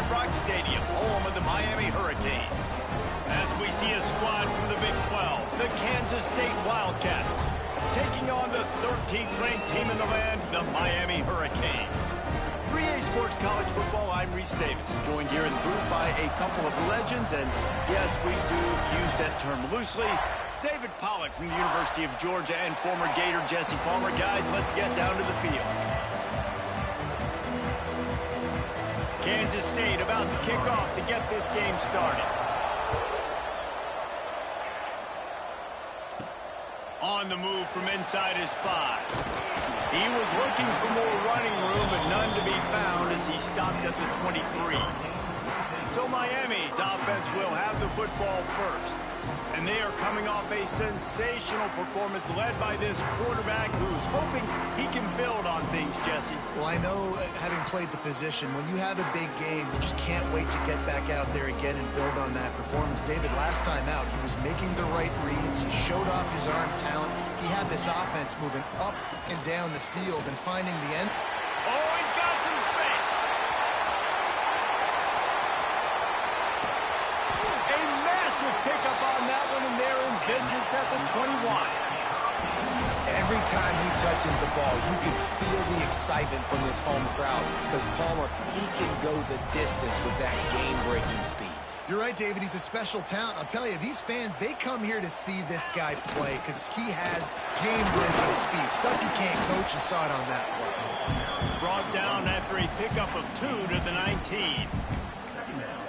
Stadium, home of the Miami Hurricanes. As we see a squad from the Big 12, the Kansas State Wildcats, taking on the 13th ranked team in the land, the Miami Hurricanes. 3A Sports College Football, I'm Reese Davis, joined here in the booth by a couple of legends, and yes, we do use that term loosely. David Pollack from the University of Georgia and former Gator Jesse Palmer. Guys, let's get down to the field. Kansas State about to kick off to get this game started. On the move from inside his 5. He was looking for more running room, but none to be found as he stopped at the 23. So Miami's offense will have the football first. And they are coming off a sensational performance led by this quarterback who's hoping he can build on things, Jesse. Well, I know, having played the position, when you have a big game, you just can't wait to get back out there again and build on that performance. David, last time out, he was making the right reads. He showed off his arm talent. He had this offense moving up and down the field and finding the end. Oh, he's got some space. A massive pickup on that one, and they're in business at the 21. Every time he touches the ball, you can feel the excitement from this home crowd because Palmer, he can go the distance with that game-breaking speed. You're right, David. He's a special talent. I'll tell you, these fans, they come here to see this guy play because he has game-breaking speed. Stuff you can't coach. You saw it on that play. Brought down after a pickup of 2 to the 19.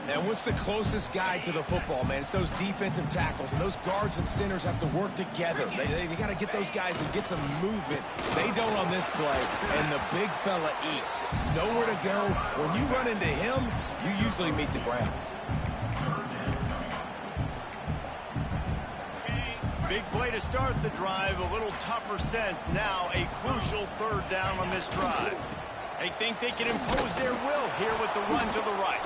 And what's the closest guy to the football, man? It's those defensive tackles, and those guards and centers have to work together. They got to get those guys and get some movement. They don't on this play, and the big fella eats. Nowhere to go. When you run into him, you usually meet the ground. Big play to start the drive, a little tougher sense. Now a crucial 3rd down on this drive. They think they can impose their will here with the run to the right.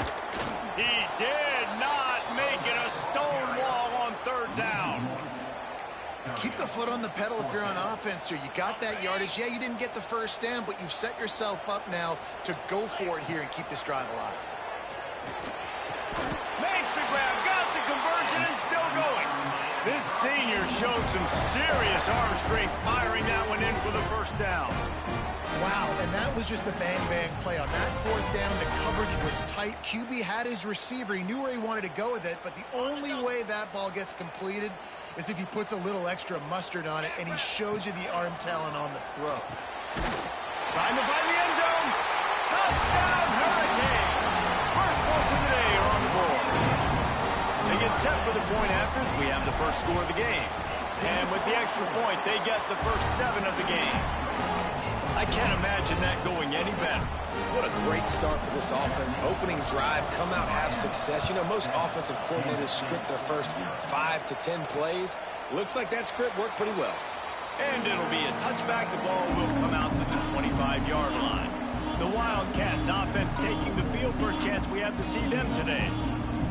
He did not make it a stone wall on 3rd down. Keep the foot on the pedal if you're on offense here. You got that yardage. Yeah, you didn't get the 1st down, but you've set yourself up now to go for it here and keep this drive alive. Makes the grab, got the conversion, and still going. This senior showed some serious arm strength firing that one in for the 1st down. Wow, and that was just a bang-bang play. On that 4th down, the coverage was tight. QB had his receiver. He knew where he wanted to go with it, but the only way that ball gets completed is if he puts a little extra mustard on it, and he shows you the arm talent on the throw. Trying to find the end zone. Touchdown, Hurricane. First points of the day are on the board. They get set for the point afters. We have the first score of the game. And with the extra point, they get the first 7 of the game. I can't imagine that going any better. What a great start for this offense. Opening drive, come out, have success. You know, most offensive coordinators script their first 5 to 10 plays. Looks like that script worked pretty well. And it'll be a touchback. The ball will come out to the 25-yard line. The Wildcats offense taking the field. First chance we have to see them today.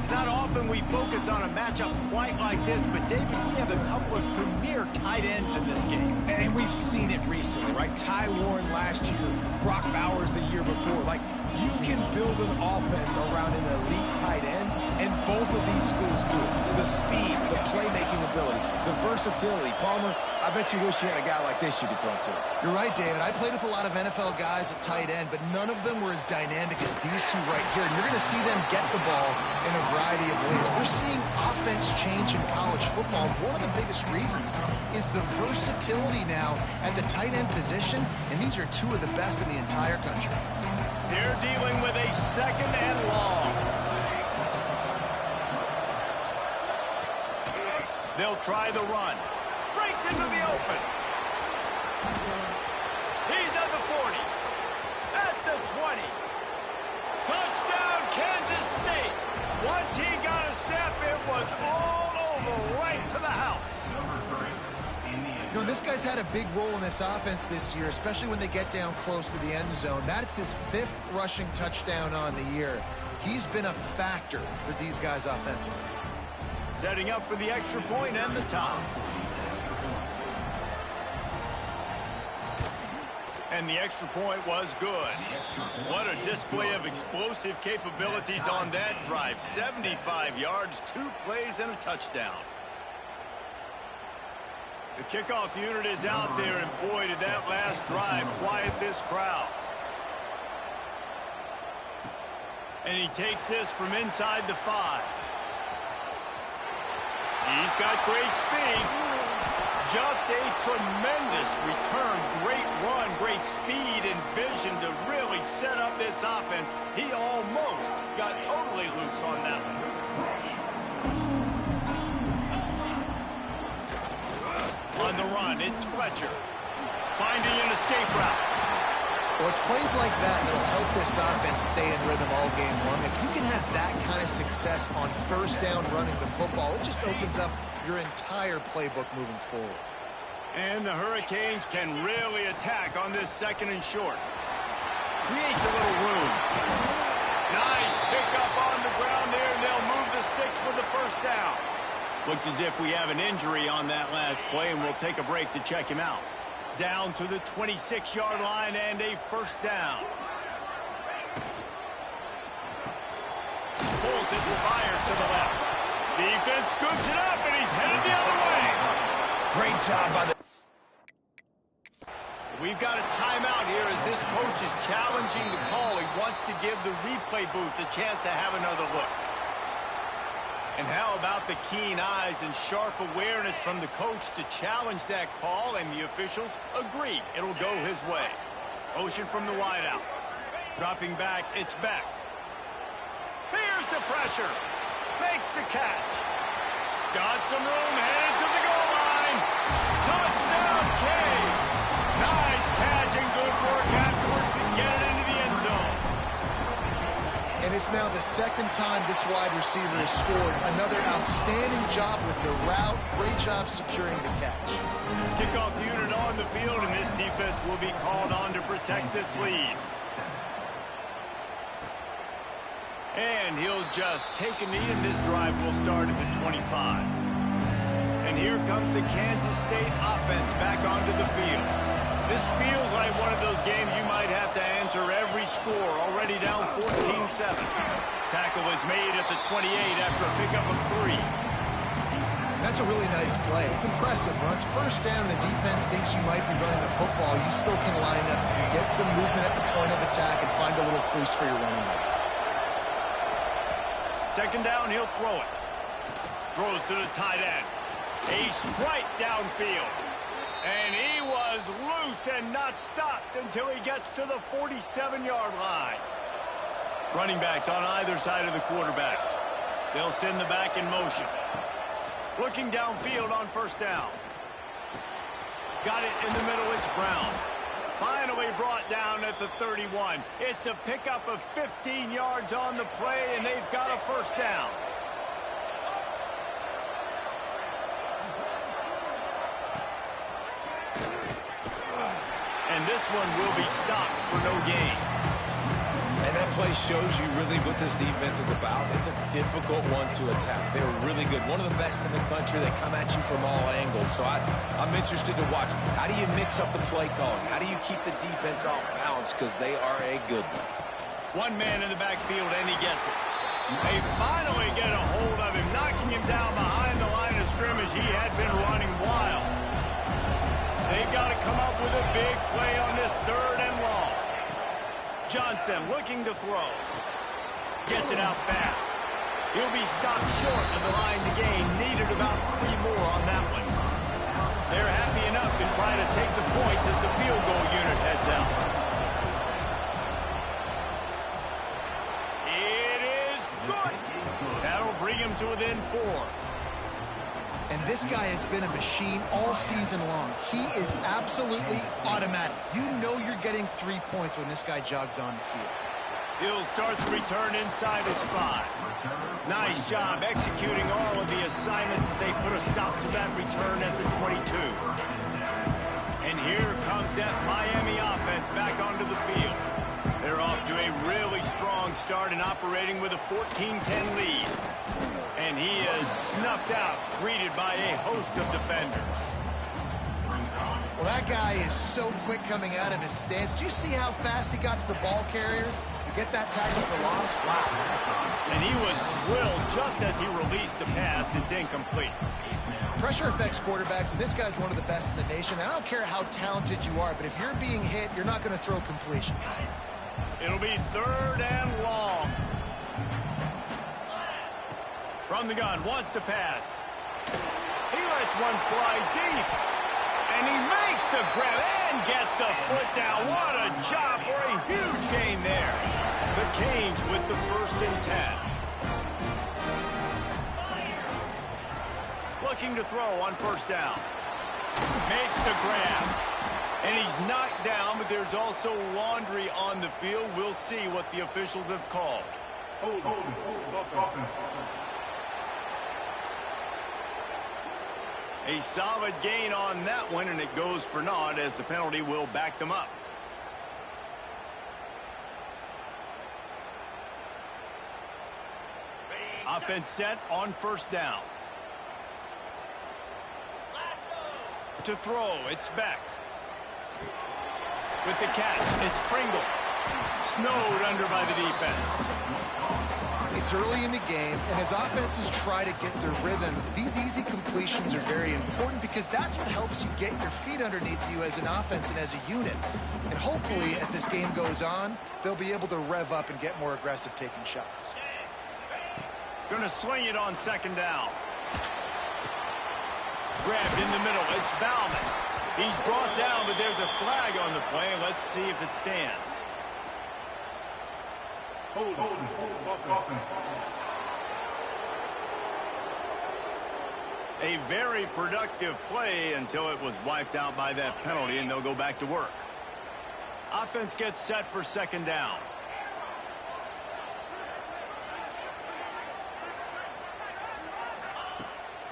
It's not often we focus on a matchup quite like this, but David, we have a couple of premier tight ends in this game. And we've seen it recently, right? Ty Warren last year, Brock Bowers the year before. Like, you can build an offense around an elite tight end, and both of these schools do it. The speed, the playmaking ability, the versatility. Palmer, I bet you wish you had a guy like this you could throw to. You're right, David. I played with a lot of NFL guys at tight end, but none of them were as dynamic as these two right here. And you're going to see them get the ball in a variety of ways. We're seeing offense change in college football. One of the biggest reasons is the versatility now at the tight end position, and these are 2 of the best in the entire country. They're dealing with a 2nd and long. They'll try the run. Breaks into the open. He's at the 40. At the 20. Touchdown, Kansas State. Once he got a step, it was all over, right to the house. You know, this guy's had a big role in this offense this year, especially when they get down close to the end zone. That's his 5th rushing touchdown on the year. He's been a factor for these guys offensively. Setting up for the extra point and the top. And the extra point was good. What a display of explosive capabilities on that drive. 75 yards, 2 plays, and a touchdown. The kickoff unit is out there, and boy, did that last drive quiet this crowd. And he takes this from inside the 5. He's got great speed. Just a tremendous return. Great run, great speed and vision to really set up this offense. He almost got totally loose on that one. On the run, it's Fletcher. Finding an escape route. Well, it's plays like that that'll help this offense stay in rhythm all game long. If you can have that kind of success on first down running the football, it just opens up your entire playbook moving forward. And the Hurricanes can really attack on this 2nd and short. Creates a little room. Nice pickup on the ground there, and they'll move the sticks with the first down. Looks as if we have an injury on that last play, and we'll take a break to check him out. Down to the 26-yard line and a first down. Pulls it and fires to the left. Defense scoops it up, and he's headed the other way. Great job by the... We've got a timeout here as this coach is challenging the call. He wants to give the replay booth a chance to have another look. And how about the keen eyes and sharp awareness from the coach to challenge that call, and the officials agree it'll go his way. Motion from the wideout. Dropping back, it's Beck. Here's the pressure. Makes the catch. Got some room, headed to the goal line. Touchdown, Cade. Nice catch and good work afterwards to get it into the end zone. And it's now the 2nd time this wide receiver has scored. Another outstanding job with the route. Great job securing the catch. Kickoff unit on the field, and this defense will be called on to protect this lead. And he'll just take a knee, and this drive will start at the 25. And here comes the Kansas State offense back onto the field. This feels like one of those games you might have to answer every score. Already down 14-7. Tackle is made at the 28 after a pickup of 3. That's a really nice play. It's impressive. Once first down, the defense thinks you might be running the football. You still can line up, get some movement at the point of attack, and find a little crease for your running back. 2nd down, he'll throw it. Throws to the tight end. A strike downfield. And he was loose and not stopped until he gets to the 47-yard line. Running backs on either side of the quarterback. They'll send the back in motion. Looking downfield on first down. Got it in the middle, it's Brown. Finally brought down at the 31. It's a pickup of 15 yards on the play, and they've got a first down. And this one will be stopped for no gain. And that play shows you really what this defense is about. It's a difficult one to attack. They're really good. One of the best in the country. They come at you from all angles. So I'm interested to watch. How do you mix up the play calling? How do you keep the defense off balance? Because they are a good one. One man in the backfield, and he gets it. They finally get a hold of him, knocking him down behind the line of scrimmage. He had been running wild. They've got to come up with a big play on this 3rd and long. Johnson looking to throw. Gets it out fast. He'll be stopped short of the line to gain. Needed about 3 more on that one. They're happy enough to try to take the points as the field goal unit heads out. It is good. That'll bring him to within 4. And this guy has been a machine all season long. He is absolutely automatic. You know you're getting 3 points when this guy jogs on the field. He'll start the return inside his 5. Nice job executing all of the assignments as they put a stop to that return at the 22. And here comes that Miami offense back onto the field. They're off to a really strong start and operating with a 14-10 lead. And he is snuffed out, greeted by a host of defenders. Well, that guy is so quick coming out of his stance. Do you see how fast he got to the ball carrier to get that tackle for loss? Wow. And he was drilled just as he released the pass. It's incomplete. Pressure affects quarterbacks, and this guy's one of the best in the nation. I don't care how talented you are, but if you're being hit, you're not going to throw completions. It'll be 3rd and long. From the gun, wants to pass. He lets one fly deep. And he makes the grab and gets the foot down. What a job for a huge gain there. The Canes with the 1st and 10. Looking to throw on 1st down. Makes the grab. And he's knocked down, but there's also laundry on the field. We'll see what the officials have called. Hold. A solid gain on that one, and it goes for naught as the penalty will back them up. Offense set on 1st down. To throw, it's Beck. With the catch, it's Pringle. Snowed under by the defense. It's early in the game, and as offenses try to get their rhythm, these easy completions are very important because that's what helps you get your feet underneath you as an offense and as a unit. And hopefully, as this game goes on, they'll be able to rev up and get more aggressive taking shots. Gonna swing it on 2nd down. Grabbed in the middle. It's Bauman. He's brought down, but there's a flag on the play. Let's see if it stands. Hold. A very productive play until it was wiped out by that penalty, and they'll go back to work. Offense gets set for 2nd down.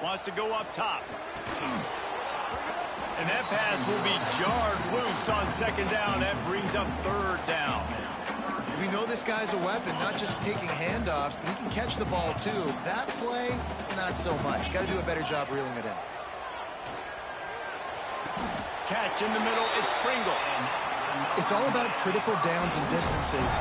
Wants to go up top. And that pass will be jarred loose on 2nd down. That brings up 3rd down. We know this guy's a weapon, not just taking handoffs, but he can catch the ball too. That play, not so much. Got to do a better job reeling it in. Catch in the middle, it's Pringle. It's all about critical downs and distances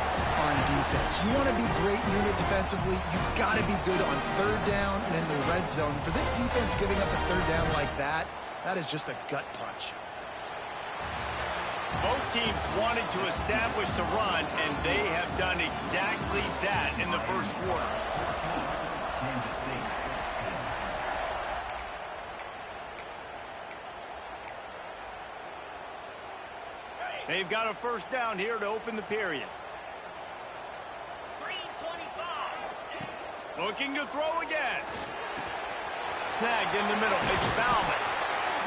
on defense. You want to be great unit defensively, you've got to be good on 3rd down and in the red zone. For this defense giving up a 3rd down like that, that is just a gut punch. Both teams wanted to establish the run, and they have done exactly that in the 1st quarter. They've got a 1st down here to open the period. Looking to throw again. Snagged in the middle. It's Bauman.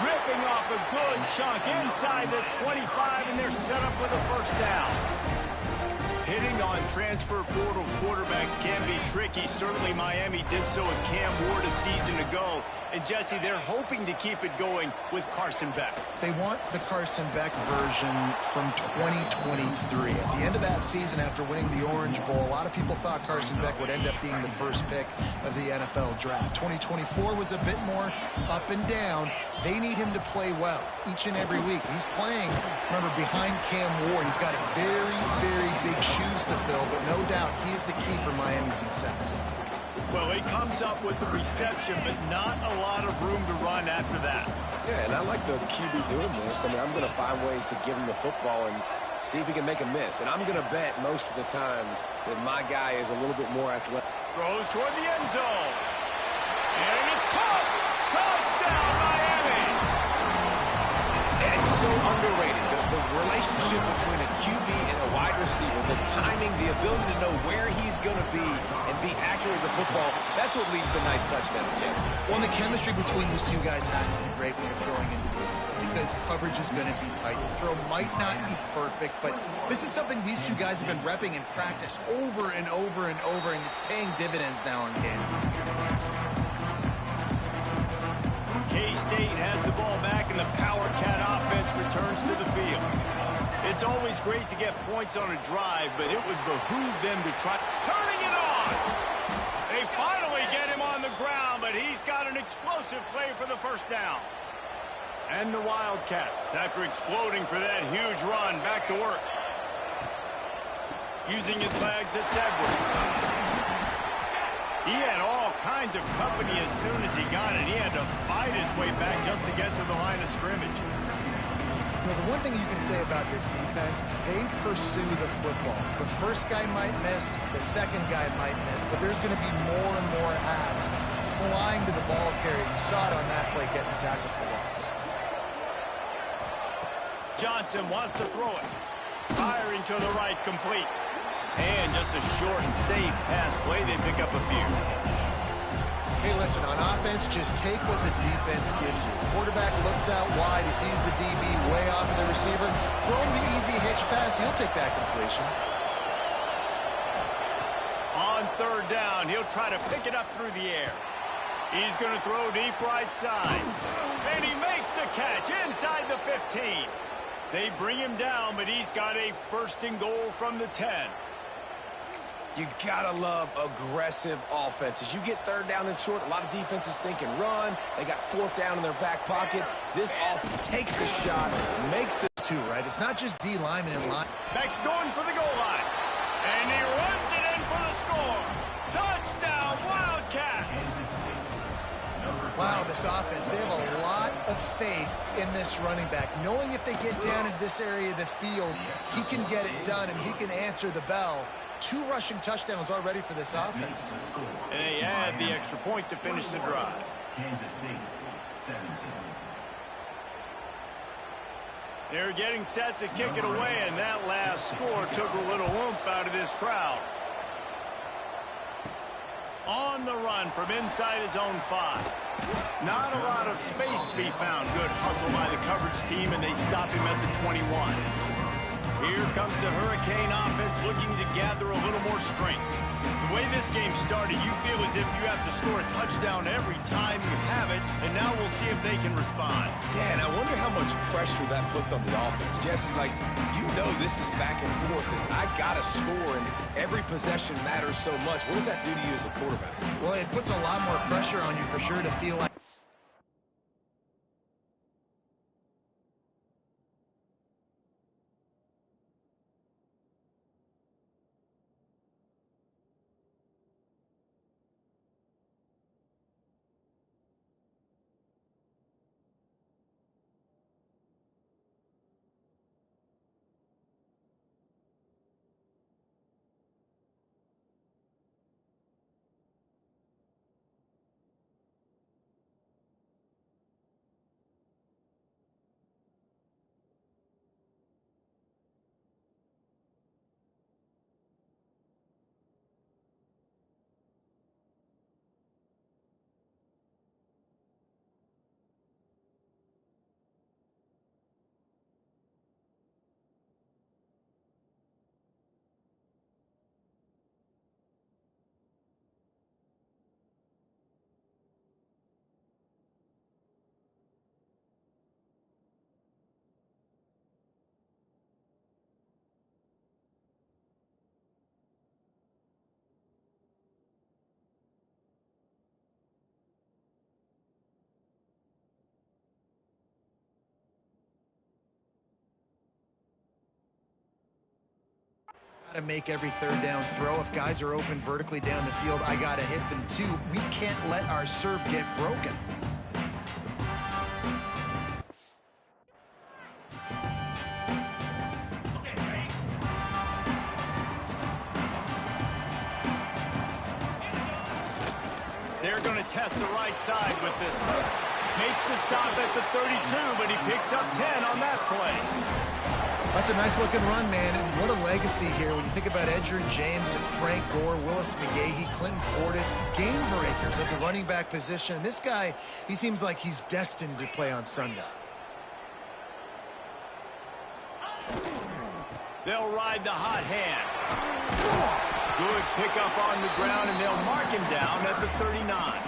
Ripping off a good chunk inside the 25, and they're set up with a 1st down. Hitting on transfer portal quarterbacks can be tricky. Certainly Miami did so with Cam Ward a season ago. And Jesse, they're hoping to keep it going with Carson Beck. They want the Carson Beck version from 2023. At the end of that season, after winning the Orange Bowl, a lot of people thought Carson Beck would end up being the 1st pick of the NFL draft. 2024 was a bit more up and down. They need him to play well each and every week. He's playing, remember, behind Cam Ward. He's got very, very big shoes to fill, but no doubt he is the key for Miami's success. Well, he comes up with the reception, but not a lot of room to run after that. Yeah, and I like the QB doing this. I mean, I'm going to find ways to give him the football and see if he can make a miss. And I'm going to bet most of the time that my guy is a little bit more athletic. Throws toward the end zone. And it's caught. Touchdown, Miami. And it's so underrated. The relationship between a QB and a wide receiver, the timing, the ability to know where he's going to be and be accurate with the football, that's what leads to nice touchdowns, Jesse. Well, the chemistry between these two guys has to be great when you're throwing into the end zone because coverage is going to be tight. The throw might not be perfect, but this is something these two guys have been repping in practice over and over and over, and it's paying dividends now in game. K-State has the ball back, and the Power Cat offense returns to the field. It's always great to get points on a drive, but it would behoove them to try turning it on. They finally get him on the ground, but he's got an explosive play for the 1st down. And the Wildcats, after exploding for that huge run, back to work. Using his legs, it's Edwards. He had all kinds of company as soon as he got it. He had to fight his way back just to get to the line of scrimmage. You know, the one thing you can say about this defense, they pursue the football. The first guy might miss, the second guy might miss, but there's going to be more and more hats flying to the ball carrier. You saw it on that play getting a tackle for loss. Johnson wants to throw it. Firing to the right, complete. And just a short and safe pass play. They pick up a few. Hey, listen, on offense, just take what the defense gives you. Quarterback looks out wide. He sees the DB way off of the receiver. Throw him the easy hitch pass. He'll take that completion. On third down, he'll try to pick it up through the air. He's going to throw deep right side. And he makes the catch inside the 15. They bring him down, but he's got a first and goal from the 10. You gotta love aggressive offenses. You get third down and short, a lot of defenses thinking run. They got fourth down in their back pocket. This offense takes the shot, makes the two, right? It's not just D lineman in line. Beck's going for the goal line. And he runs it in for the score. Touchdown, Wildcats! Wow, this offense, they have a lot of faith in this running back. Knowing if they get down in this area of the field, he can get it done and he can answer the bell. 2 rushing touchdowns already for this offense. And they add the extra point to finish the drive. They're getting set to kick it away, and that last score took a little oomph out of this crowd. On the run from inside his own 5. Not a lot of space to be found. Good hustle by the coverage team, and they stop him at the 21. Here comes the Hurricane offense looking to gather a little more strength. The way this game started, you feel as if you have to score a touchdown every time you have it, and now we'll see if they can respond. Yeah, and I wonder how much pressure that puts on the offense. Jesse, like, you know this is back and forth, and I got to score, and every possession matters so much. What does that do to you as a quarterback? Well, it puts a lot more pressure on you for sure to feel like to make every third down throw. If guys are open vertically down the field, I got to hit them too. We can't let our serve get broken. They're going to test the right side with this one. Makes the stop at the 32, but he picks up 10 on that play. That's a nice-looking run, man, and what a legacy here. When you think about Edgerrin James and Frank Gore, Willis McGahee, Clinton Portis, game breakers at the running back position. And this guy, he seems like he's destined to play on Sunday. They'll ride the hot hand. Good pickup on the ground, and they'll mark him down at the 39.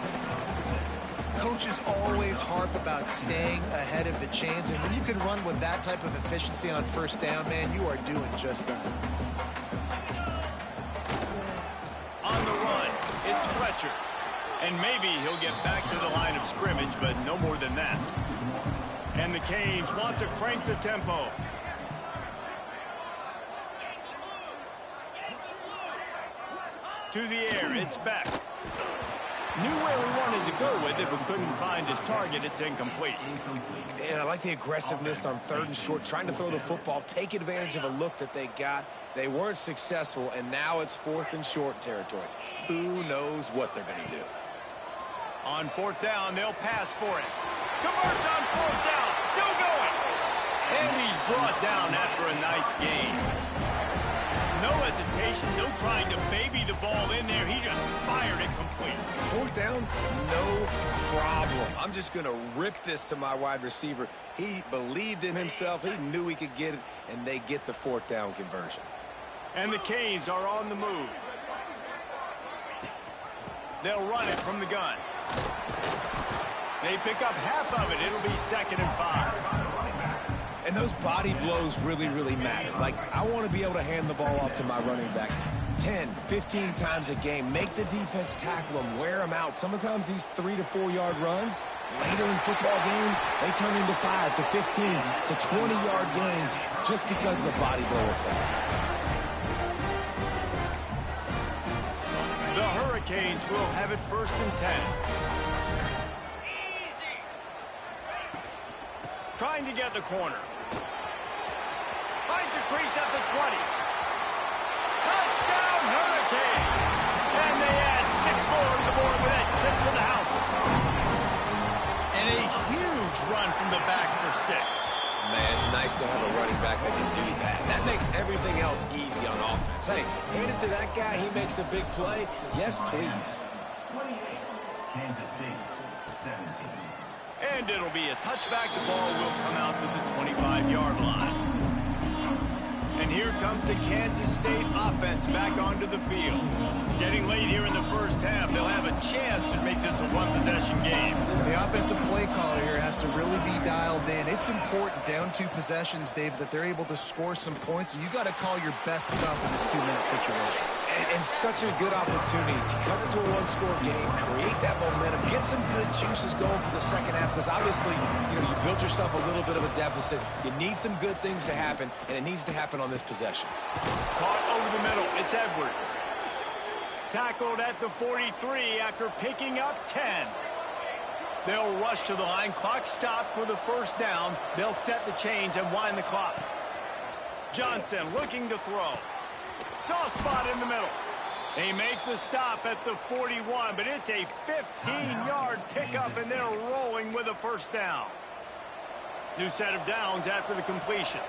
Coaches always harp about staying ahead of the chains, and when you can run with that type of efficiency on first down, man, you are doing just that. On the run, it's Fletcher. And maybe he'll get back to the line of scrimmage, but no more than that. And the Canes want to crank the tempo. To the air, it's back. Knew where he wanted to go with it, but couldn't find his target. It's incomplete. And I like the aggressiveness on 3rd and short, trying to throw the football, take advantage of a look that they got. They weren't successful, and now it's 4th and short territory. Who knows what they're going to do? On 4th down, they'll pass for it. Converts on 4th down, still going. And he's brought down after a nice gain. No hesitation, no trying to baby the ball in there. He just fired it complete. 4th down, no problem. I'm just going to rip this to my wide receiver. He believed in himself. He knew he could get it, and they get the 4th down conversion. And the Canes are on the move. They'll run it from the gun. They pick up half of it. It'll be 2nd and 5. And those body blows really, really matter. Like, I want to be able to hand the ball off to my running back 10, 15 times a game. Make the defense tackle them, wear them out. Sometimes these 3 to 4 yard runs, later in football games, they turn into 5 to 15 to 20-yard gains just because of the body blow effect. The Hurricanes will have it 1st and 10. Trying to get the corner. Finds a crease at the 20. Touchdown, Hurricane! And they add 6 more to the board with that trip to the house. And a huge run from the back for 6. Man, it's nice to have a running back that can do that. That makes everything else easy on offense. Hey, hand it to that guy. He makes a big play. Yes, please. 28, Kansas City, 17. And it'll be a touchback. The ball will come out to the 25-yard line. And here comes the Kansas State offense back onto the field. Getting late here in the 1st half, they'll have a chance to make this a one-possession game. The offensive play caller here has to really be dialed in. It's important down 2 possessions, Dave, that they're able to score some points. So you got to call your best stuff in this 2-minute situation. And such a good opportunity to cut into a 1-score game, create that momentum, get some good juices going for the 2nd half, because obviously, you built yourself a little bit of a deficit. You need some good things to happen, and it needs to happen on this possession. Caught over the middle. It's Edwards. Tackled at the 43 after picking up 10. They'll rush to the line. Clock stopped for the 1st down. They'll set the chains and wind the clock. Johnson looking to throw. Soft spot in the middle. They make the stop at the 41, but it's a 15-yard pickup, and they're rolling with a 1st down. New set of downs after the completion.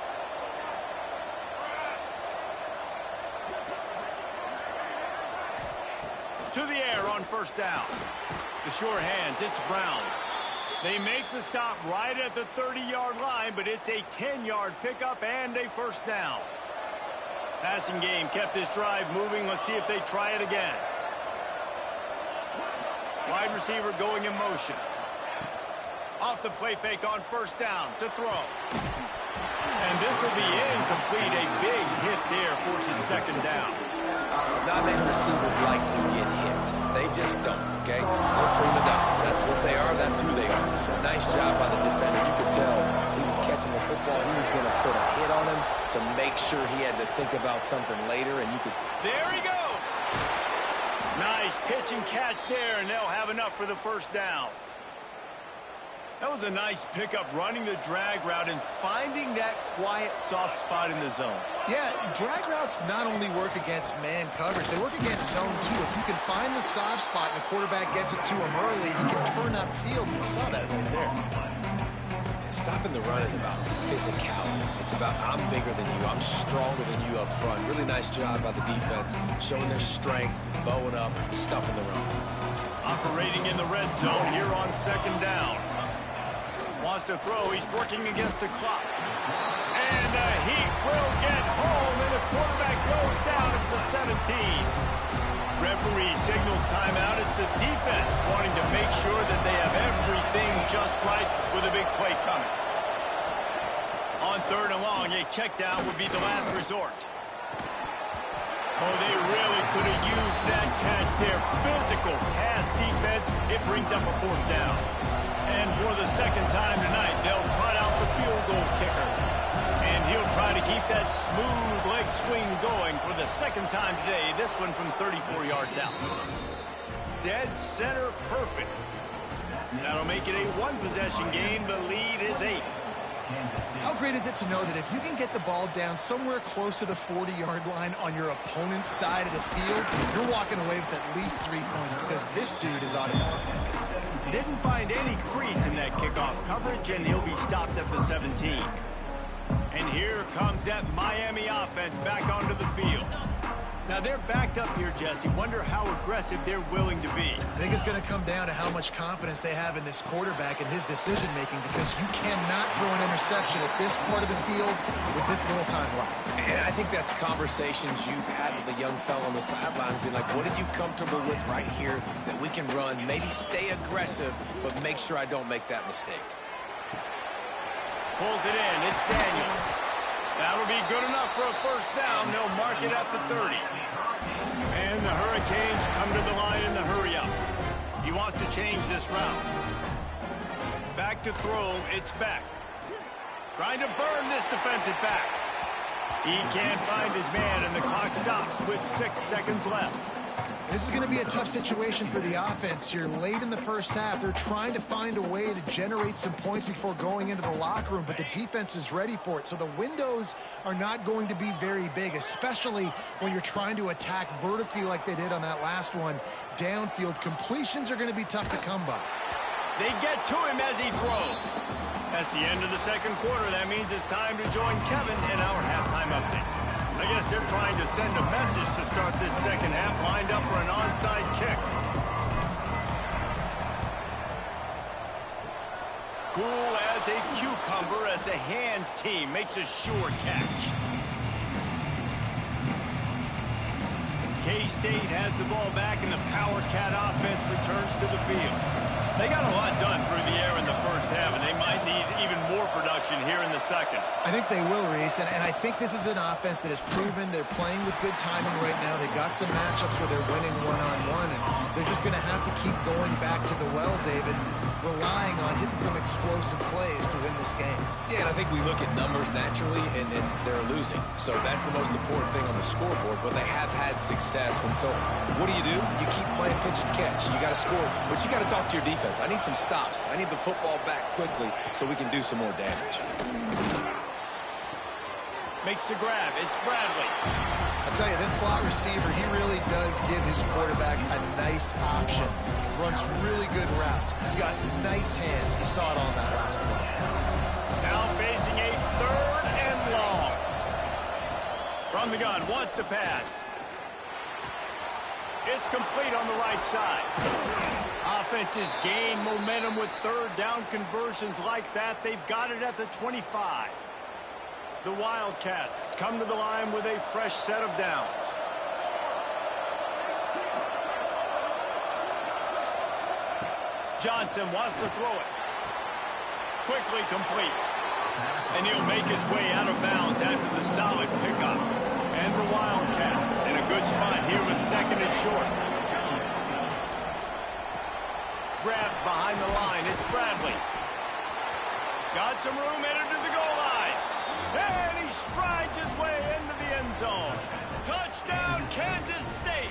To the air on 1st down. The sure hands, it's Brown. They make the stop right at the 30-yard line, but it's a 10-yard pickup and a 1st down. Passing game kept this drive moving. Let's see if they try it again. Wide receiver going in motion. Off the play fake on 1st down to throw. And this will be incomplete. A big hit there forces 2nd down. Not many receivers like to get hit. They just don't, okay? They're prima donnas. That's what they are. That's who they are. Nice job by the defender. You could tell he was catching the football. He was going to put a hit on him to make sure he had to think about something later, and you could... There he goes! Nice pitch and catch there, and they'll have enough for the 1st down. That was a nice pickup, running the drag route and finding that quiet, soft spot in the zone. Yeah, drag routes not only work against man coverage, they work against zone too. If you can find the soft spot and the quarterback gets it to him early, he can turn upfield. You saw that right there. Stopping the run is about physicality. It's about I'm bigger than you, I'm stronger than you up front. Really nice job by the defense, showing their strength, bowing up, stuffing the run. Operating in the red zone here on 2nd down. Wants to throw. He's working against the clock. And the Heat will get home, and the quarterback goes down at the 17. Referee signals timeout. It's the defense wanting to make sure that they have everything just right with a big play coming. On 3rd and long, a check down would be the last resort. Oh, they really could have used that catch there. Physical pass defense. It brings up a fourth down. And for the second time tonight, they'll trot out the field goal kicker. And he'll try to keep that smooth leg swing going for the second time today. This one from 34 yards out. Dead center perfect. That'll make it a one-possession game. The lead is 8. How great is it to know that if you can get the ball down somewhere close to the 40-yard line on your opponent's side of the field, you're walking away with at least 3 points because this dude is automatic. Didn't find any crease in that kickoff coverage, and he'll be stopped at the 17. And here comes that Miami offense back onto the field. Now, they're backed up here, Jesse. Wonder how aggressive they're willing to be. I think it's going to come down to how much confidence they have in this quarterback and his decision-making, because you cannot throw an interception at this part of the field with this little time left. And I think that's conversations you've had with a young fellow on the sideline. Be like, what are you comfortable with right here that we can run? Maybe stay aggressive, but make sure I don't make that mistake. Pulls it in. It's Daniels. That'll be good enough for a first down. They'll mark it at the 30. And the Hurricanes come to the line in the hurry-up. He wants to change this route. Back to throw. It's back. Trying to burn this defensive back. He can't find his man, and the clock stops with 6 seconds left. This is going to be a tough situation for the offense here. Late in the first half, they're trying to find a way to generate some points before going into the locker room, but the defense is ready for it. So the windows are not going to be very big, especially when you're trying to attack vertically like they did on that last one. Downfield completions are going to be tough to come by. They get to him as he throws. That's the end of the second quarter. That means it's time to join Kevin in our halftime update. I guess they're trying to send a message to start this second half, lined up for an onside kick. Cool as a cucumber as the hands team makes a sure catch. K-State has the ball back, and the Power Cat offense returns to the field. They got a lot done through the air in the first half, and they might need even more production here in the second. I think they will, Reese, and I think this is an offense that has proven they're playing with good timing right now. They've got some matchups where they're winning one-on-one, and they're just going to have to keep going back to the well, David, relying on hitting some explosive plays to win this game. Yeah, and I think we look at numbers naturally, and they're losing. So that's the most important thing on the scoreboard, but they have had success. And so what do? You keep playing pitch and catch. You got to score, but you got to talk to your defense. I need some stops. I need the football back quickly so we can do some more damage. Makes the grab. It's Bradley. I'll tell you, this slot receiver, he really does give his quarterback a nice option. Runs really good routes. He's got nice hands. You saw it on that last play. Now facing a 3rd and long. From the gun, wants to pass. It's complete on the right side. Offenses gain momentum with 3rd down conversions like that. They've got it at the 25. The Wildcats come to the line with a fresh set of downs. Johnson wants to throw it. Quickly complete. And he'll make his way out of bounds after the solid pickup. And the Wildcats in a good spot here with 2nd and short. Grabbed behind the line. It's Bradley. Got some room headed to the goal line. And he strides his way into the end zone. Touchdown, Kansas State.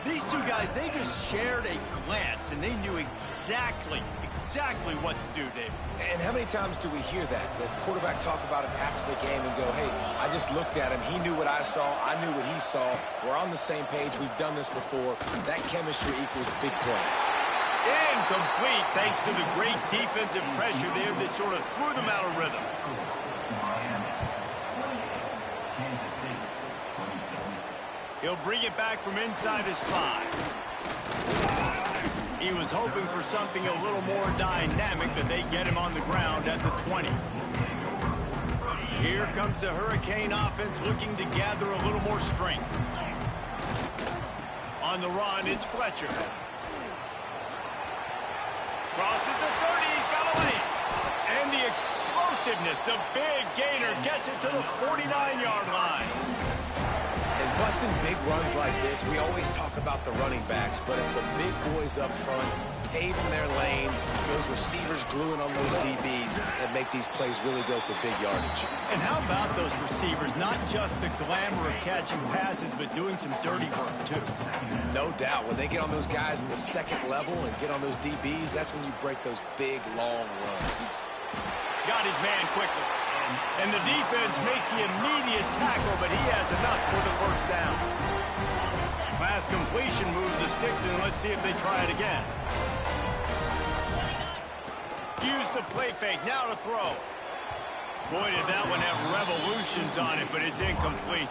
These two guys, they just shared a glance, and they knew exactly what to do, David. And how many times do we hear that? The quarterback talk about it after the game and go, hey, I just looked at him. He knew what I saw. I knew what he saw. We're on the same page. We've done this before. That chemistry equals big plays. Incomplete, thanks to the great defensive pressure there that sort of threw them out of rhythm. He'll bring it back from inside his 5. He was hoping for something a little more dynamic, but they get him on the ground at the 20. Here comes the Hurricane offense looking to gather a little more strength. On the run, it's Fletcher. Crosses the 30, he's got a lane. And the explosiveness, the big gainer gets it to the 49-yard line. And Busting big runs like this, we always talk about the running backs, but it's the big boys up front, paving their lanes, those receivers gluing on those DBs that make these plays really go for big yardage. And how about those receivers? Not just the glamour of catching passes, but doing some dirty work, too. No doubt. When they get on those guys in the second level and get on those DBs, that's when you break those big, long runs. Got his man quickly. And the defense makes the immediate tackle, but he has enough for the first down. Last completion moves the sticks, and let's see if they try it again. Use the play fake, now to throw. Boy, did that one have revolutions on it, but it's incomplete.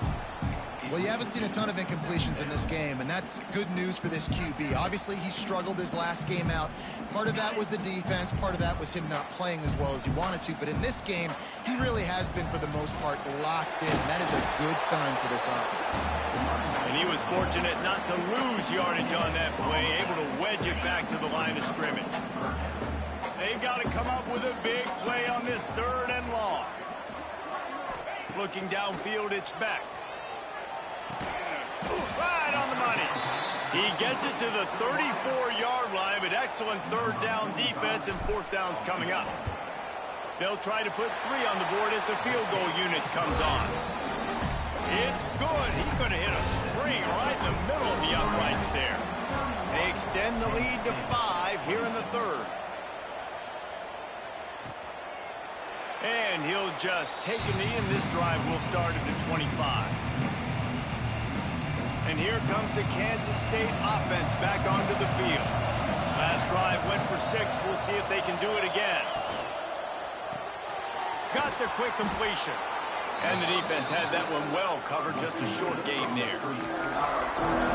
Well, you haven't seen a ton of incompletions in this game, and that's good news for this QB. Obviously, he struggled his last game out. Part of that was the defense. Part of that was him not playing as well as he wanted to. But in this game, he really has been, for the most part, locked in. That is a good sign for this offense. And he was fortunate not to lose yardage on that play, able to wedge it back to the line of scrimmage. They've got to come up with a big play on this 3rd and long. Looking downfield, it's back. Right on the money. He gets it to the 34-yard line, but excellent 3rd down defense, and 4th down's coming up. They'll try to put 3 on the board as the field goal unit comes on. It's good. He's going to hit a string right in the middle of the uprights there. They extend the lead to 5 here in the 3rd. And he'll just take a knee, and this drive will start at the 25. And here comes the Kansas State offense back onto the field. Last drive went for 6. We'll see if they can do it again. Got the quick completion. And the defense had that one well covered. Just a short game there.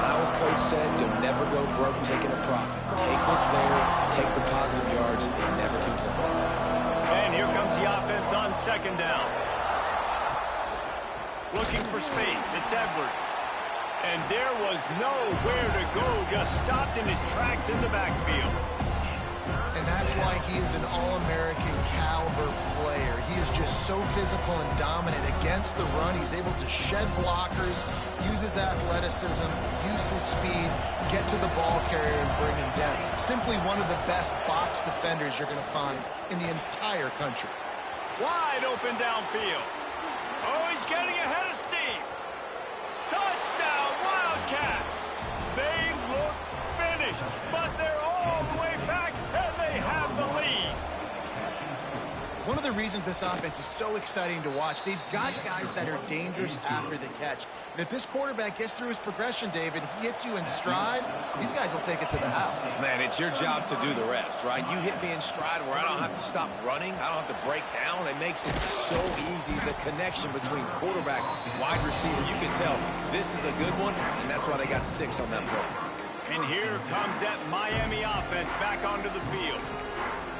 Our coach said you'll never go broke taking a profit. Take what's there, take the positive yards, and never complain. And here comes the offense on 2nd down. Looking for space. It's Edwards. And there was nowhere to go. Just stopped in his tracks in the backfield. And that's why he is an all-American caliber player. He is just so physical and dominant against the run. He's able to shed blockers, use his athleticism, use his speed, get to the ball carrier and bring him down. Simply one of the best box defenders you're going to find in the entire country. Wide open downfield. Oh, he's getting ahead of steam. Touchdown, Wildcats! They looked finished, but they're all the way back, and they have the lead. One of the reasons this offense is so exciting to watch, they've got guys that are dangerous after the catch. And if this quarterback gets through his progression, David, he hits you in stride, these guys will take it to the house. Man, it's your job to do the rest, right? You hit me in stride where I don't have to stop running. I don't have to break down. It makes it so easy, the connection between quarterback and wide receiver. You can tell this is a good one, and that's why they got 6 on that play. And here comes that Miami offense back onto the field.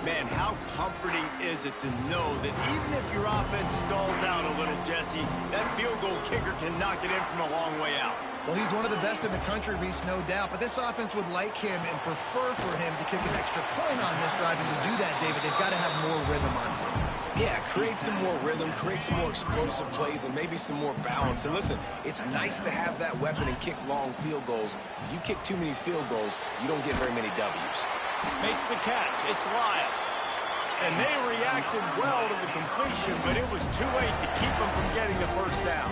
Man, how comforting is it to know that even if your offense stalls out a little, Jesse, that field goal kicker can knock it in from a long way out. Well, he's one of the best in the country, Reese, no doubt. But this offense would like him and prefer for him to kick an extra point on this drive. And to do that, David, they've got to have more rhythm on offense. Yeah, create some more rhythm, create some more explosive plays, and maybe some more balance. And listen, it's nice to have that weapon and kick long field goals. If you kick too many field goals, you don't get very many W's. Makes the catch. It's Lyle. And they reacted well to the completion, but it was too late to keep them from getting the first down.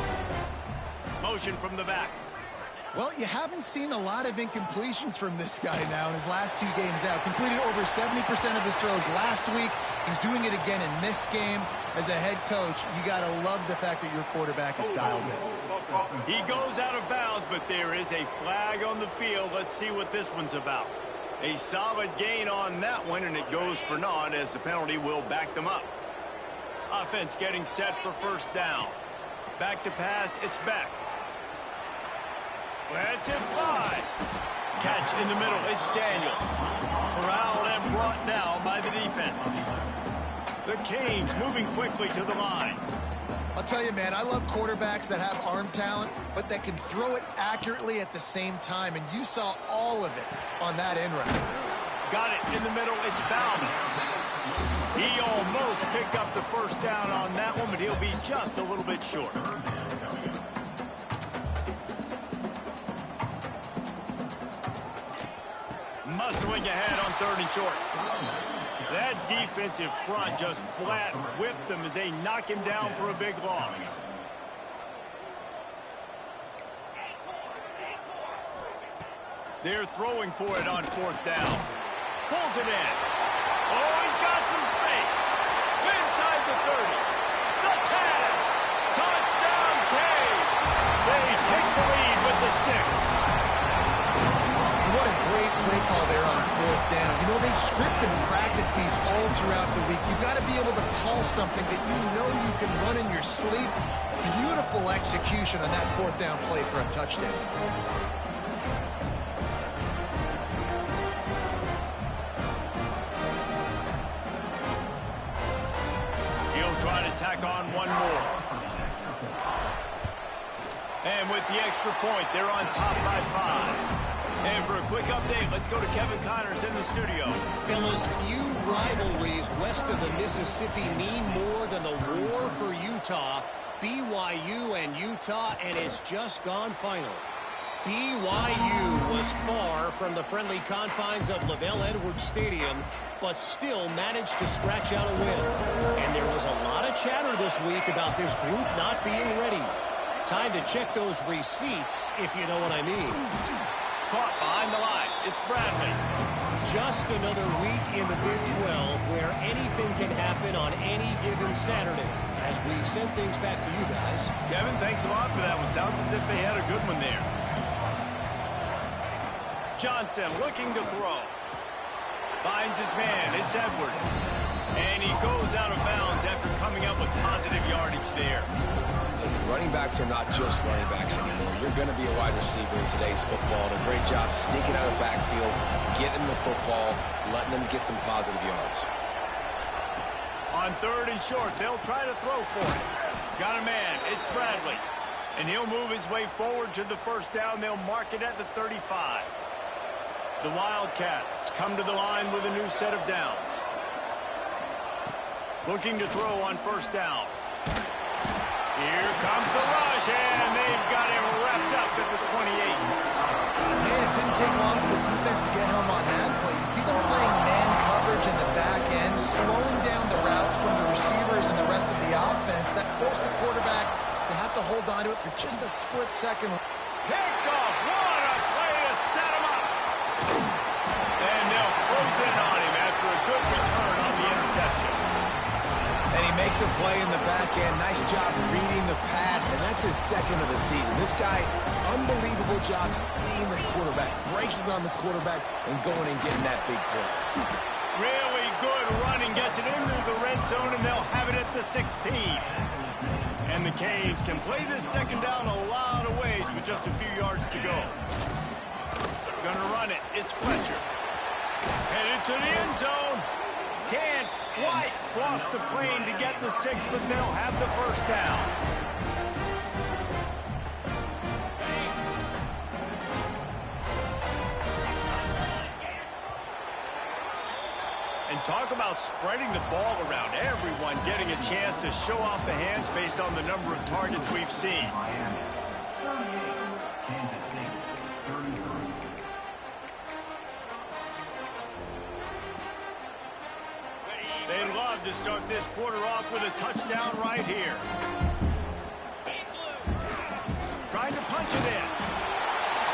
Motion from the back. Well, you haven't seen a lot of incompletions from this guy now in his last 2 games out. Completed over 70% of his throws last week. He's doing it again in this game. As a head coach, you got to love the fact that your quarterback is dialed in. He goes out of bounds, but there is a flag on the field. Let's see what this one's about. A solid gain on that one, and it goes for naught as the penalty will back them up. Offense getting set for first down. Back to pass, it's back. Let's it fly. Catch in the middle, it's Daniels. Corralled and brought down by the defense. The Canes moving quickly to the line. I'll tell you, man, I love quarterbacks that have arm talent, but that can throw it accurately at the same time, and you saw all of it on that end run. Got it in the middle, it's Bauman. He almost picked up the first down on that one, but he'll be just a little bit short. hustling ahead on 3rd and short. That defensive front just flat whipped them as they knock him down for a big loss. They're throwing for it on 4th down. Pulls it in. Oh, he's got some space. Inside the 30. The tag. Touchdown, Canes. They take the lead with the 6. What a great play call there on 4th down. You know, they script and practice these all throughout the week. You've got to be able to call something that you know you can run in your sleep. Beautiful execution on that 4th down play for a touchdown. He'll try to tack on one more. And with the extra point, they're on top by 5. And for a quick update, let's go to Kevin Connors in the studio. Fellas, few rivalries west of the Mississippi mean more than the war for Utah. BYU and Utah, and it's just gone final. BYU was far from the friendly confines of LaVell Edwards Stadium, but still managed to scratch out a win. And there was a lot of chatter this week about this group not being ready. Time to check those receipts, if you know what I mean. Caught behind the line. It's Bradley. Just another week in the Big 12 where anything can happen on any given Saturday. As we send things back to you guys. Kevin, thanks a lot for that one. Sounds as if they had a good one there. Johnson looking to throw. Finds his man. It's Edwards. And he goes out of bounds after coming up with positive yardage there. Listen, running backs are not just running backs anymore. You're going to be a wide receiver in today's football. And a great job sneaking out of the backfield, getting the football, letting them get some positive yards. On 3rd and short, they'll try to throw for it. Got a man. It's Bradley. And he'll move his way forward to the 1st down. They'll mark it at the 35. The Wildcats come to the line with a new set of downs. Looking to throw on 1st down. Here comes the rush, and they've got him wrapped up at the 28. Man, it didn't take long for the defense to get home on that play. You see them playing man coverage in the back end, slowing down the routes from the receivers and the rest of the offense. That forced the quarterback to have to hold on to it for just a split second. Picked off. What a play to set him up. And they'll close in on him after a good return on the interception. And he makes a play in the back end. Nice job reading the pass, and that's his 2nd of the season. This guy, unbelievable job seeing the quarterback, breaking on the quarterback, and going and getting that big play. Really good running, gets it into the red zone, and they'll have it at the 16. And the Canes can play this 2nd down a lot of ways with just a few yards to go. Gonna run it. It's Fletcher. Headed to the end zone. Can't quite cross the plane to get the 6, but they'll have the 1st down. And talk about spreading the ball around. Everyone getting a chance to show off the hands based on the number of targets we've seen. Miami. 38. Kansas State. 33. They'd love to start this quarter off with a touchdown right here. Trying to punch it in.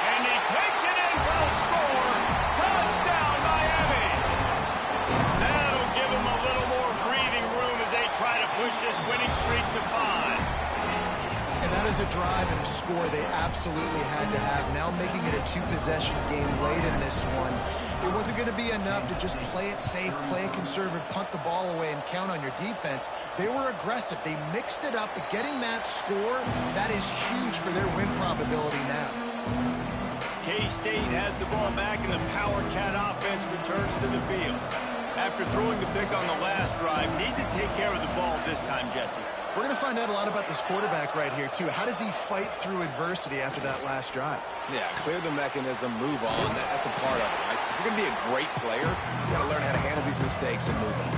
And he takes it in for the score. Touchdown, Miami. That'll give them a little more breathing room as they try to push this winning streak to 5. And that is a drive and a score they absolutely had to have. Now making it a 2-possession game late in this one. It wasn't going to be enough to just play it safe, play it conservative, punt the ball away, and count on your defense. They were aggressive. They mixed it up, but getting that score, that is huge for their win probability now. K-State has the ball back, and the Power Cat offense returns to the field. After throwing the pick on the last drive, need to take care of the ball this time, Jesse. We're going to find out a lot about this quarterback right here, too. How does he fight through adversity after that last drive? Yeah, clear the mechanism, move on. That's a part of it, right? If you're going to be a great player, you got to learn how to handle these mistakes and move on.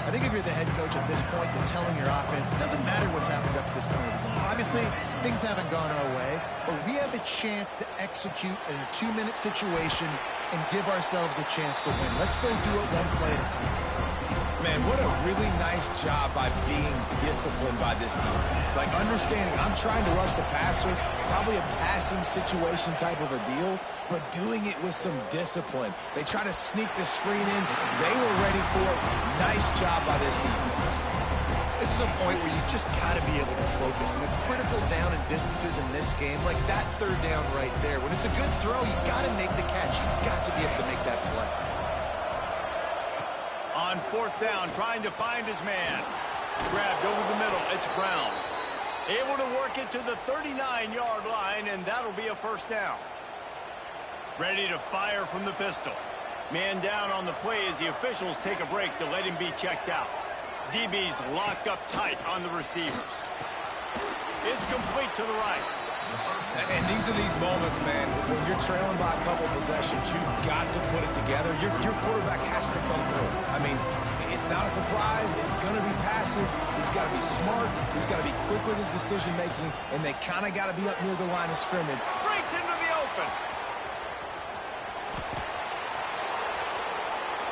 I think if you're the head coach at this point, you're telling your offense, it doesn't matter what's happened up to this point of the game. Obviously, things haven't gone our way, but we have a chance to execute in a 2-minute situation and give ourselves a chance to win. Let's go do it one play at a time. Man, what a really nice job by being disciplined by this defense. Like, understanding I'm trying to rush the passer, probably a passing situation type of a deal, but doing it with some discipline. They try to sneak the screen in. They were ready for it. Nice job by this defense. This is a point where you just got to be able to focus. And the critical down and distances in this game, like that third down right there, when it's a good throw, you got to make the catch. You got to be able to make that play. On 4th down, trying to find his man. Grabbed over the middle. It's Brown. Able to work it to the 39-yard line, and that'll be a first down. Ready to fire from the pistol. Man down on the play as the officials take a break to let him be checked out. DB's locked up tight on the receivers. It's complete to the right. And these are these moments, man, when you're trailing by a couple possessions, you've got to put it together. Your quarterback has to come through. I mean, it's not a surprise. It's going to be passes. He's got to be smart. He's got to be quick with his decision-making, and they kind of got to be up near the line of scrimmage. Breaks into the open.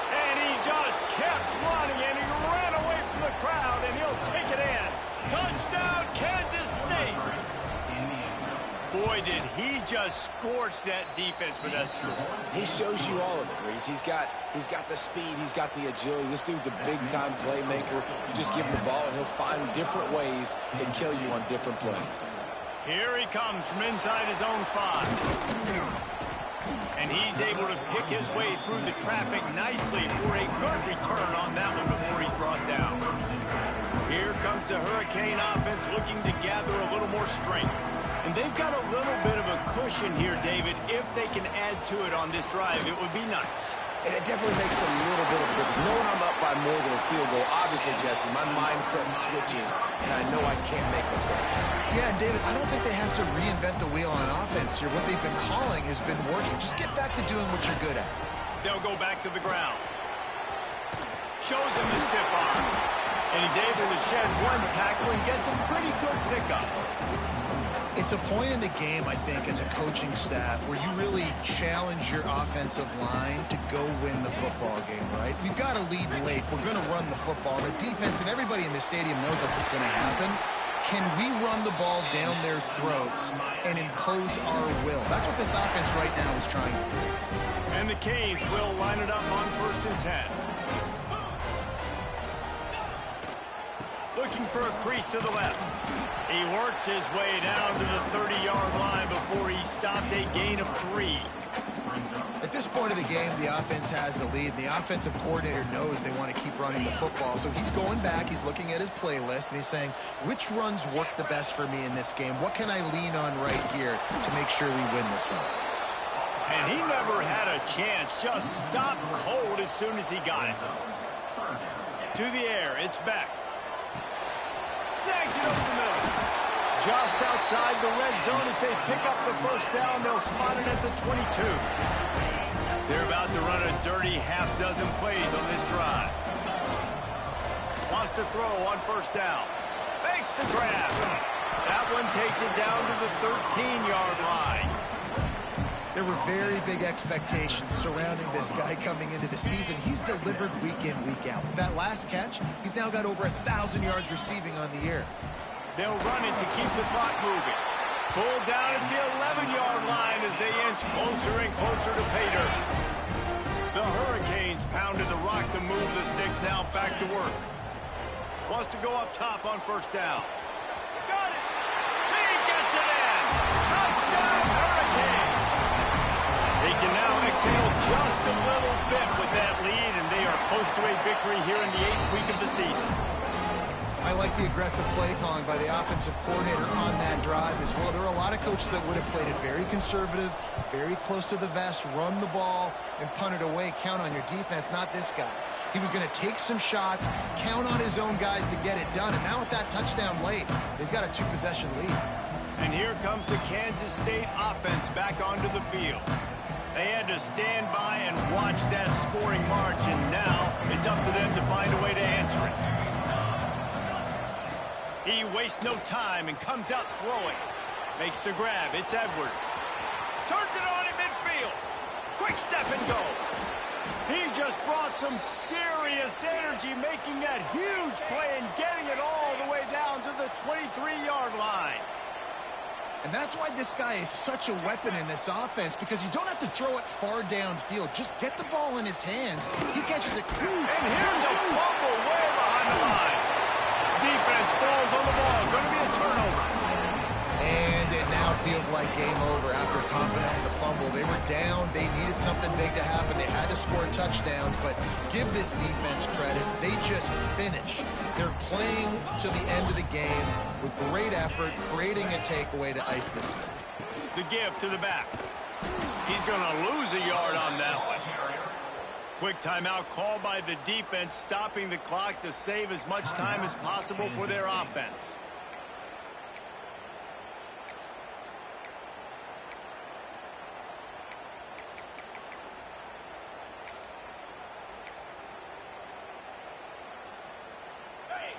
And he just kept running, and he ran away from the crowd, and he'll take it in. Touchdown, Kansas State. Boy, did he just scorch that defense for that score. He shows you all of it, Reese. He's got the speed. He's got the agility. This dude's a big-time playmaker. You just give him the ball, and he'll find different ways to kill you on different plays. Here he comes from inside his own 5. And he's able to pick his way through the traffic nicely for a good return on that one before he's brought down. Here comes the Hurricane offense looking to gather a little more strength. And they've got a little bit of a cushion here, David. If they can add to it on this drive, it would be nice. And it definitely makes a little bit of a difference. Knowing I'm up by more than a field goal, obviously, Jesse, my mindset switches, and I know I can't make mistakes. Yeah, and David, I don't think they have to reinvent the wheel on offense here. What they've been calling has been working. Just get back to doing what you're good at. They'll go back to the ground. Shows him the stiff arm. And he's able to shed one tackle and gets a pretty good pickup. It's a point in the game, I think, as a coaching staff where you really challenge your offensive line to go win the football game, right? We've got to lead late. We're going to run the football. The defense and everybody in the stadium knows that's what's going to happen. Can we run the ball down their throats and impose our will? That's what this offense right now is trying to do. And the Canes will line it up on 1st and 10. Looking for a crease to the left. He works his way down to the 30-yard line before he stopped a gain of 3. At this point of the game, the offense has the lead. The offensive coordinator knows they want to keep running the football. So he's going back, he's looking at his playlist, and he's saying, which runs work the best for me in this game? What can I lean on right here to make sure we win this one? And he never had a chance. Just stopped cold as soon as he got it. To the air, it's back. Snags it over the middle. Just outside the red zone as they pick up the first down. They'll spot it at the 22. They're about to run a dirty half-dozen plays on this drive. Wants to throw on 1st down. Makes the grab. That one takes it down to the 13-yard line. There were very big expectations surrounding this guy coming into the season. He's delivered week in, week out. With that last catch, he's now got over 1,000 yards receiving on the year. They'll run it to keep the clock moving. Pulled down at the 11-yard line as they inch closer and closer to pay dirt. The Hurricanes pounded the rock to move the sticks, now back to work. Wants to go up top on 1st down. Got it! He gets it in! Touchdown, Hurricanes! They can now exhale just a little bit with that lead, and they are close to a victory here in the 8th week of the season. I like the aggressive play calling by the offensive coordinator on that drive as well. There are a lot of coaches that would have played it very conservative, very close to the vest, run the ball, and punt it away, count on your defense, not this guy. He was going to take some shots, count on his own guys to get it done, and now with that touchdown late, they've got a 2-possession lead. And here comes the Kansas State offense back onto the field. They had to stand by and watch that scoring march, and now it's up to them to find a way to answer it. He wastes no time and comes out throwing. Makes the grab. It's Edwards. Turns it on in midfield. Quick step and go. He just brought some serious energy, making that huge play and getting it all the way down to the 23-yard line. And that's why this guy is such a weapon in this offense, because you don't have to throw it far downfield. Just get the ball in his hands. He catches it. And here's a fumble way behind the line. Defense falls on the ball. Going to be a turnover. And it now feels like game over after coughing up the fumble. They were down. They needed something big to happen. They had to score touchdowns, but give this defense credit. They just finish. They're playing to the end of the game with great effort, creating a takeaway to ice this thing. The give to the back. He's going to lose a yard on that one. Quick timeout called by the defense, stopping the clock to save as much time as possible for their offense.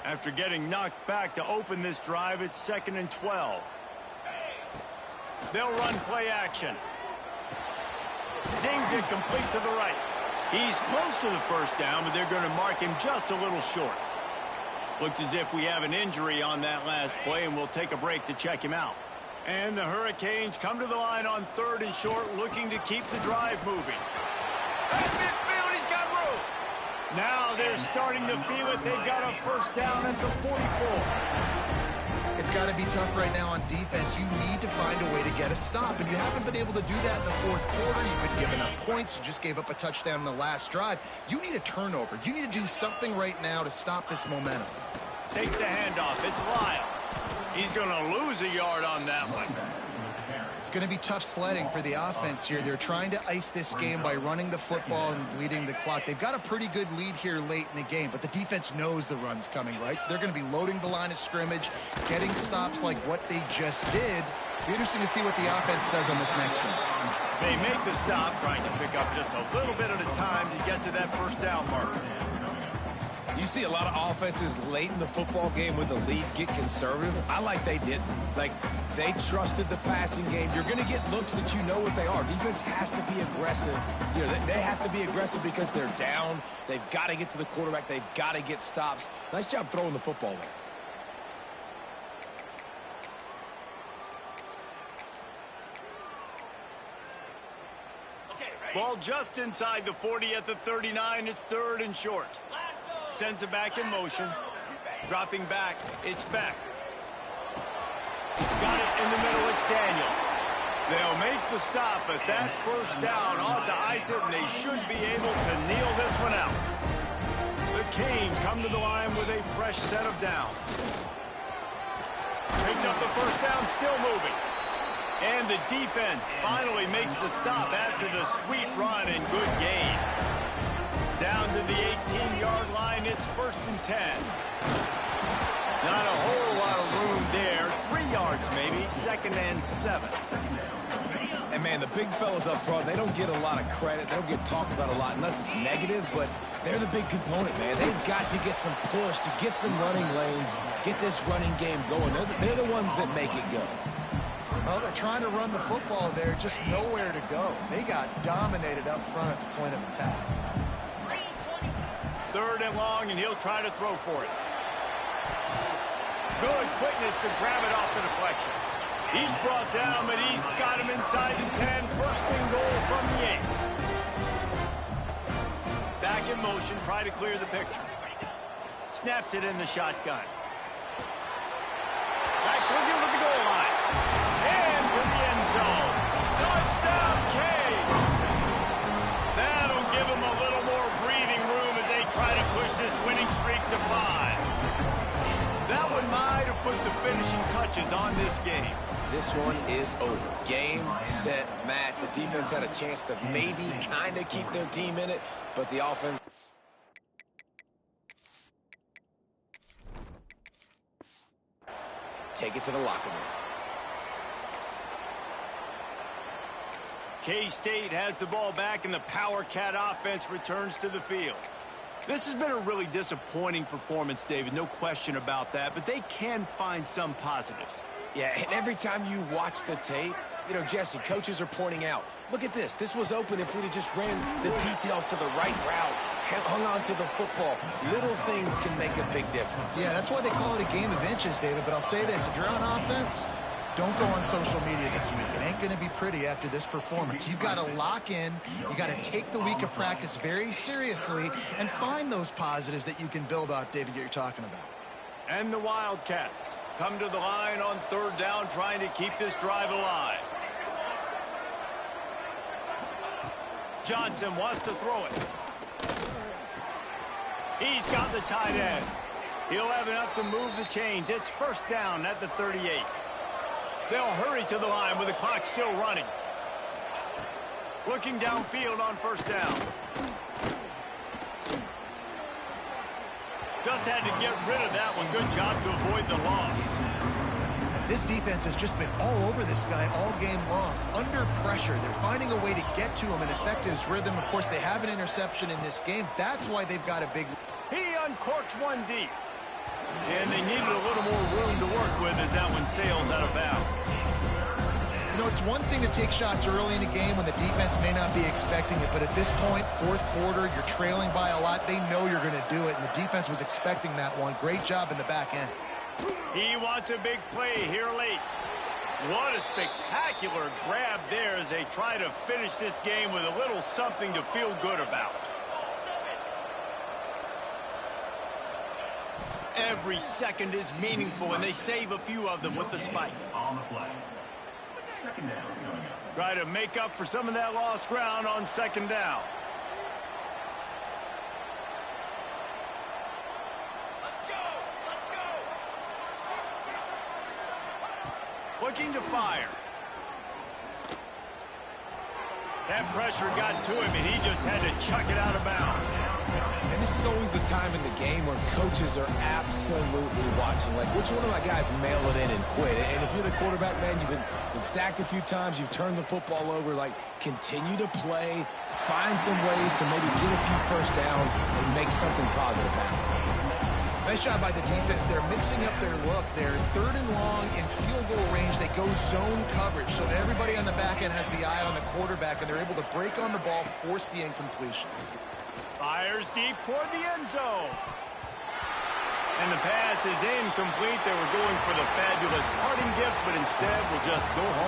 After getting knocked back to open this drive, it's 2nd and 12. They'll run play action. Zings it complete to the right. He's close to the first down, but they're going to mark him just a little short. Looks as if we have an injury on that last play, and we'll take a break to check him out. And the Hurricanes come to the line on 3rd and short, looking to keep the drive moving. At midfield, he's got room. Now they're starting to feel it. They've got a first down at the 44. It's got to be tough right now on defense. You need to find a way to get a stop, and you haven't been able to do that in the 4th quarter. You've been giving up points. You just gave up a touchdown in the last drive. You need a turnover. You need to do something right now to stop this momentum. Takes the handoff. It's Lyle. He's going to lose a yard on that one. It's going to be tough sledding for the offense here. They're trying to ice this game by running the football and bleeding the clock. They've got a pretty good lead here late in the game, but the defense knows the run's coming, right? So they're going to be loading the line of scrimmage, getting stops like what they just did. It'll be interesting to see what the offense does on this next one. They make the stop, trying to pick up just a little bit at a time to get to that first down mark. You see a lot of offenses late in the football game with the lead get conservative. I like they didn't. Like, they trusted the passing game. You're going to get looks that you know what they are. Defense has to be aggressive. You know, they have to be aggressive because they're down. They've got to get to the quarterback. They've got to get stops. Nice job throwing the football there. Ball just inside the 40 at the 39. It's 3rd and short. Sends it back in motion. Dropping back. It's Beck. Got it in the middle. It's Daniels. They'll make the stop, but that first down ought to ice it, and they should be able to kneel this one out. The Canes come to the line with a fresh set of downs. Picks up the first down, still moving. And the defense finally makes the stop after the sweet run and good gain. Down to the 18-yard line, it's 1st and 10. Not a whole lot of room there. 3 yards maybe, 2nd and 7. And, man, the big fellas up front, they don't get a lot of credit. They don't get talked about a lot unless it's negative, but they're the big component, man. They've got to get some push, to get some running lanes, get this running game going. They're the ones that make it go. Well, they're trying to run the football there, just nowhere to go. They got dominated up front at the point of attack. 3rd and long, and he'll try to throw for it. Good quickness to grab it off the deflection. He's brought down, but he's got him inside the 10. 1st and goal from the 8. Back in motion, try to clear the picture. Snapped it in the shotgun. Backs will give it to the goal line. And to the end zone. Touchdown, Canes! That'll give them a little more breathing room as they try to push this winning streak to 5. That one might have put the finishing touches on this game. This one is over. Game, set, match. The defense had a chance to maybe kind of keep their team in it, but the offense... Take it to the locker room. K-State has the ball back, and the Power Cat offense returns to the field. This has been a really disappointing performance, David, no question about that, but they can find some positives. Yeah, and every time you watch the tape, you know, Jesse, coaches are pointing out, look at this. This was open if we'd have just ran the details to the right route, hung on to the football. Little things can make a big difference. Yeah, that's why they call it a game of inches, David. But I'll say this, if you're on offense, don't go on social media this week. It ain't going to be pretty after this performance. You've got to lock in. You got to take the week of practice very seriously and find those positives that you can build off, David, that you're talking about. And the Wildcats come to the line on third down, trying to keep this drive alive. Johnson wants to throw it. He's got the tight end. He'll have enough to move the chains. It's first down at the 38. They'll hurry to the line with the clock still running. Looking downfield on first down. Just had to get rid of that one. Good job to avoid the loss. This defense has just been all over this guy all game long. Under pressure, they're finding a way to get to him and affect his rhythm. Of course, they have an interception in this game. That's why they've got a big... He uncorks one deep. And they needed a little more room to work with as that one sails out of bounds. You know, it's one thing to take shots early in a game when the defense may not be expecting it, but at this point, fourth quarter, you're trailing by a lot. They know you're going to do it, and the defense was expecting that one. Great job in the back end. He wants a big play here late. What a spectacular grab there as they try to finish this game with a little something to feel good about. Every second is meaningful, and they save a few of them with the spike. On the play. Second down coming up. Try to make up for some of that lost ground on second down. Looking to fire. That pressure got to him, and he just had to chuck it out of bounds. And this is always the time in the game where coaches are absolutely watching. Like, which one of my guys mail it in and quit? And if you're the quarterback, man, you've been sacked a few times, you've turned the football over. Like, continue to play, find some ways to maybe get a few first downs and make something positive happen. Nice job by the defense. They're mixing up their look. They're third and long in field goal range. They go zone coverage. So everybody on the back end has the eye on the quarterback, and they're able to break on the ball, force the incompletion. Fires deep toward the end zone. And the pass is incomplete. They were going for the fabulous parting gift, but instead will just go home.